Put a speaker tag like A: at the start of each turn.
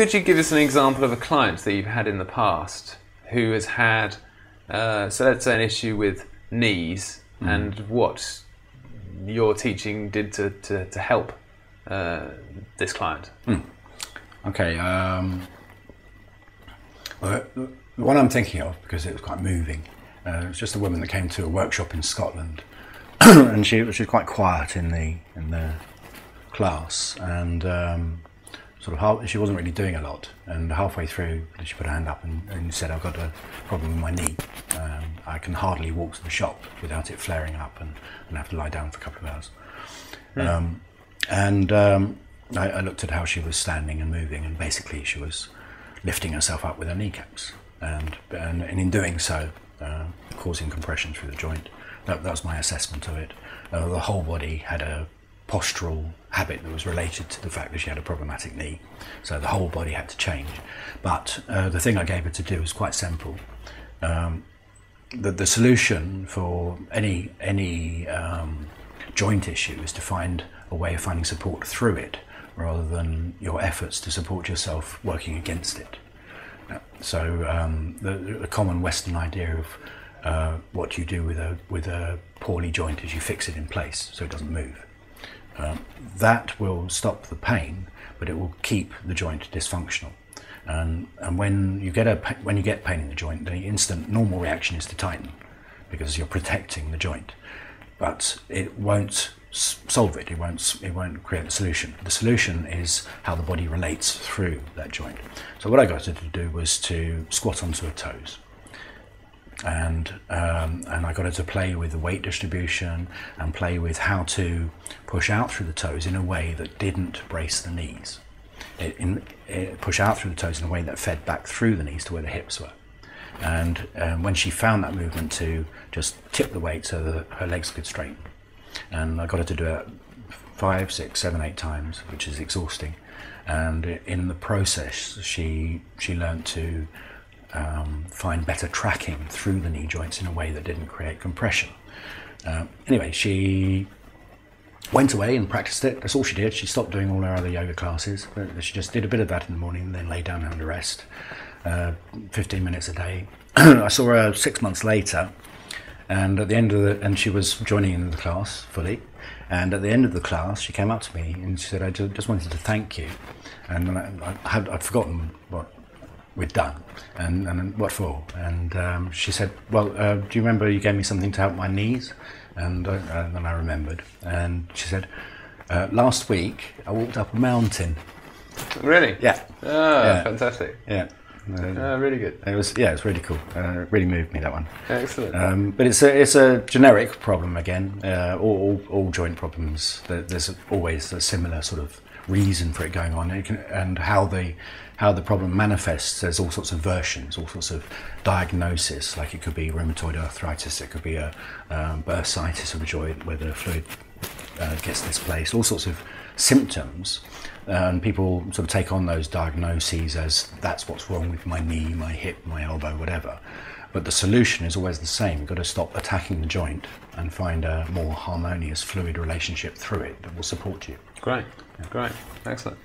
A: could you give us an example of a client that you've had in the past who has had, so let's say, an issue with knees, and what your teaching did to help this client?
B: Okay. Well, the one I'm thinking of, because it was quite moving, it was just a woman that came to a workshop in Scotland, and she was quite quiet in the class, and she wasn't really doing a lot. And halfway through, she put her hand up and said, "I've got a problem with my knee. I can hardly walk to the shop without it flaring up, and have to lie down for a couple of hours." I looked at how she was standing and moving, and basically she was lifting herself up with her kneecaps, and in doing so, causing compression through the joint. That was my assessment of it. The whole body had a postural habit that was related to the fact that she had a problematic knee, so the whole body had to change. But the thing I gave her to do was quite simple. The solution for any joint issue is to find a way of finding support through it, rather than your efforts to support yourself working against it. So the common Western idea of what you do with a poorly joint is you fix it in place so it doesn't move. That will stop the pain, but it will keep the joint dysfunctional. And when you get pain in the joint, the instant normal reaction is to tighten, because you're protecting the joint. But it won't solve it. It won't create the solution. The solution is how the body relates through that joint. So what I got her to do was to squat onto her toes, and I got her to play with the weight distribution and play with how to push out through the toes in a way that didn't brace the knees. Push out through the toes in a way that fed back through the knees to where the hips were. And when she found that movement, to just tip the weight so that her legs could straighten. And I got her to do it 5, 6, 7, 8 times, which is exhausting. And in the process, she learned to find better tracking through the knee joints in a way that didn't create compression. Anyway, she went away and practiced it. That's all she did. She stopped doing all her other yoga classes. She just did a bit of that in the morning, and then lay down and had a rest. 15 minutes a day. I saw her 6 months later, and at the end of and she was joining in the class fully. And at the end of the class, she came up to me and she said, "I just wanted to thank you." And I'd forgotten what we'd done and what for. And she said, "Well, do you remember you gave me something to help my knees?" And then I remembered. And she said, "Last week I walked up a mountain."
A: Really?
B: Yeah.
A: Oh,
B: yeah.
A: Fantastic.
B: Yeah.
A: Really good.
B: It was really cool. It really moved me, that one.
A: Excellent.
B: But it's a generic problem again. All joint problems. There's always a similar sort of reason for it going on, and how the problem manifests. There's all sorts of versions, all sorts of diagnosis. Like it could be rheumatoid arthritis. It could be a bursitis of a joint where the fluid gets displaced. All sorts of symptoms. And people sort of take on those diagnoses as that's what's wrong with my knee, my hip, my elbow, whatever. But the solution is always the same. You've got to stop attacking the joint and find a more harmonious, fluid relationship through it that will support you.
A: Great, great, excellent.